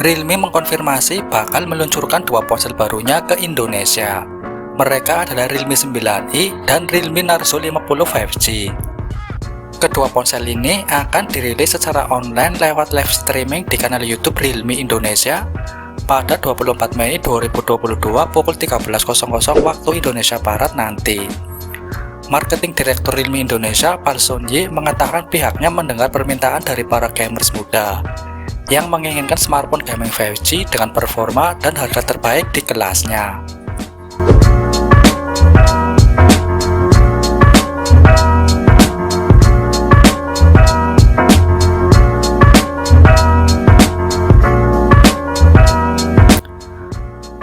Realme mengkonfirmasi bakal meluncurkan dua ponsel barunya ke Indonesia. Mereka adalah Realme 9i dan Realme Narzo 50 5G. Kedua ponsel ini akan dirilis secara online lewat live streaming di kanal YouTube Realme Indonesia pada 24 Mei 2022 pukul 13.00 waktu Indonesia Barat nanti. Marketing Direktur Realme Indonesia, Park Sun-yi, mengatakan pihaknya mendengar permintaan dari para gamers muda yang menginginkan smartphone gaming 5G dengan performa dan harga terbaik di kelasnya.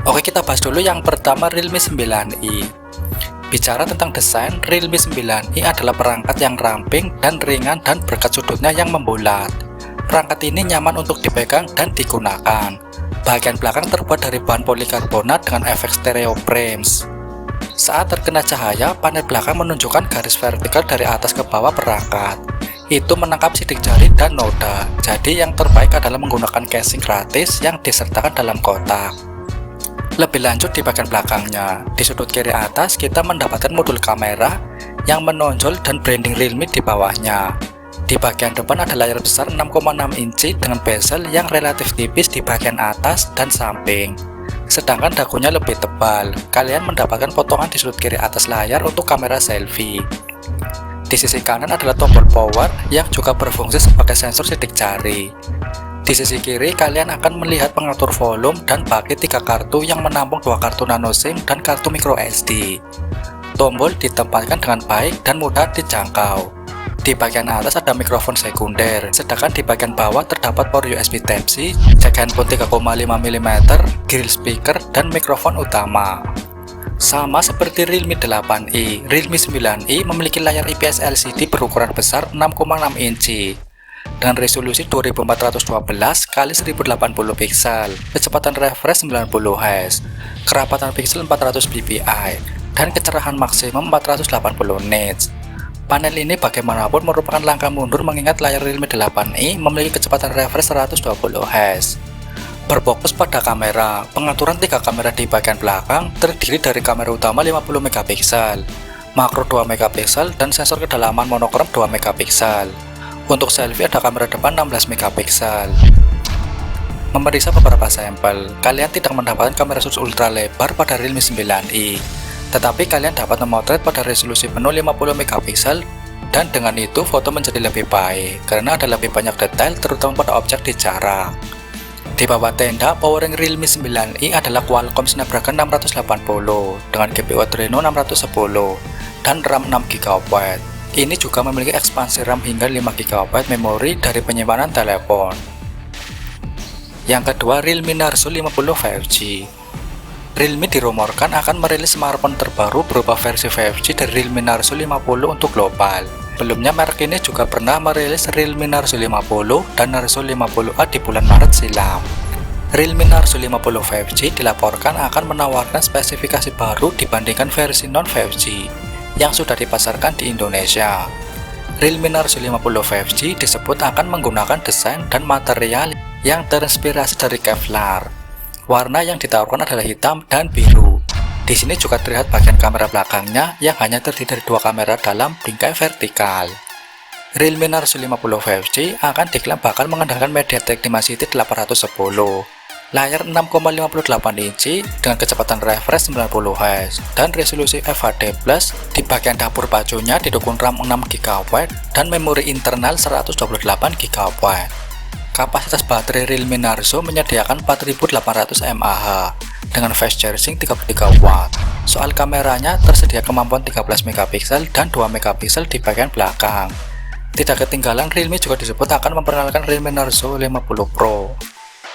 Oke, kita bahas dulu yang pertama, Realme 9i. Bicara tentang desain, Realme 9i adalah perangkat yang ramping dan ringan dan berkat sudutnya yang membulat. Perangkat ini nyaman untuk dipegang dan digunakan. Bagian belakang terbuat dari bahan polikarbonat dengan efek stereo frames. Saat terkena cahaya, panel belakang menunjukkan garis vertikal dari atas ke bawah perangkat. Itu menangkap sidik jari dan noda. Jadi yang terbaik adalah menggunakan casing gratis yang disertakan dalam kotak. Lebih lanjut di bagian belakangnya, di sudut kiri atas kita mendapatkan modul kamera yang menonjol dan branding Realme di bawahnya. Di bagian depan ada layar besar 6,6 inci dengan bezel yang relatif tipis di bagian atas dan samping. Sedangkan dagunya lebih tebal. Kalian mendapatkan potongan di sudut kiri atas layar untuk kamera selfie. Di sisi kanan adalah tombol power yang juga berfungsi sebagai sensor sidik jari. Di sisi kiri kalian akan melihat pengatur volume dan bagi 3 kartu yang menampung 2 kartu nano SIM dan kartu micro SD. Tombol ditempatkan dengan baik dan mudah dijangkau. Di bagian atas ada mikrofon sekunder, sedangkan di bagian bawah terdapat port USB Type-C, jack handphone 3,5 mm, grill speaker, dan mikrofon utama. Sama seperti Realme 8i, Realme 9i memiliki layar IPS LCD berukuran besar 6,6 inci dengan resolusi 2412 x 1080 pixel, kecepatan refresh 90 Hz, kerapatan pixel 400 ppi, dan kecerahan maksimum 480 nits. Panel ini bagaimanapun merupakan langkah mundur mengingat layar Realme 8i memiliki kecepatan refresh 120 Hz. Berfokus pada kamera, pengaturan 3 kamera di bagian belakang terdiri dari kamera utama 50 megapiksel, makro 2 megapiksel, dan sensor kedalaman monokrom 2 megapiksel. Untuk selfie ada kamera depan 16 megapiksel. Memeriksa beberapa sampel, kalian tidak mendapatkan kamera sus ultra lebar pada Realme 9i. Tetapi kalian dapat memotret pada resolusi penuh 50 megapiksel dan dengan itu foto menjadi lebih baik karena ada lebih banyak detail terutama pada objek di jarak. Di bawah tenda, powering Realme 9i adalah Qualcomm Snapdragon 680 dengan GPU Adreno 610 dan RAM 6GB. Ini juga memiliki ekspansi RAM hingga 5GB memori dari penyimpanan telepon. Yang kedua, Realme Narzo 50 5G. Realme dirumorkan akan merilis smartphone terbaru berupa versi 5G dari Realme Narzo 50 untuk global. Sebelumnya merek ini juga pernah merilis Realme Narzo 50 dan Narzo 50A di bulan Maret silam. Realme Narzo 50 5G dilaporkan akan menawarkan spesifikasi baru dibandingkan versi non-5G yang sudah dipasarkan di Indonesia. Realme Narzo 50 5G disebut akan menggunakan desain dan material yang terinspirasi dari Kevlar. Warna yang ditawarkan adalah hitam dan biru. Di sini juga terlihat bagian kamera belakangnya yang hanya terdiri dari 2 kamera dalam bingkai vertikal. Realme Narzo 50 5G akan diklaim bakal mengandalkan MediaTek Dimensity 810, layar 6,58 inci dengan kecepatan refresh 90 Hz dan resolusi FHD+. Di bagian dapur pacunya didukung RAM 6GB dan memori internal 128GB. Kapasitas baterai Realme Narzo menyediakan 4800 mAh dengan fast charging 33W. Soal kameranya tersedia kemampuan 13 megapiksel dan 2 megapiksel di bagian belakang. Tidak ketinggalan, Realme juga disebut akan memperkenalkan Realme Narzo 50 Pro.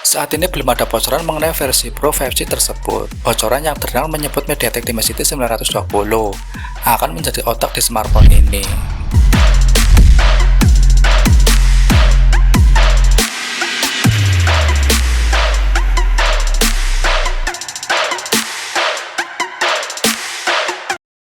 Saat ini belum ada bocoran mengenai versi Pro 5G tersebut. Bocoran yang terdengar menyebut MediaTek Dimensity 920 akan menjadi otak di smartphone ini.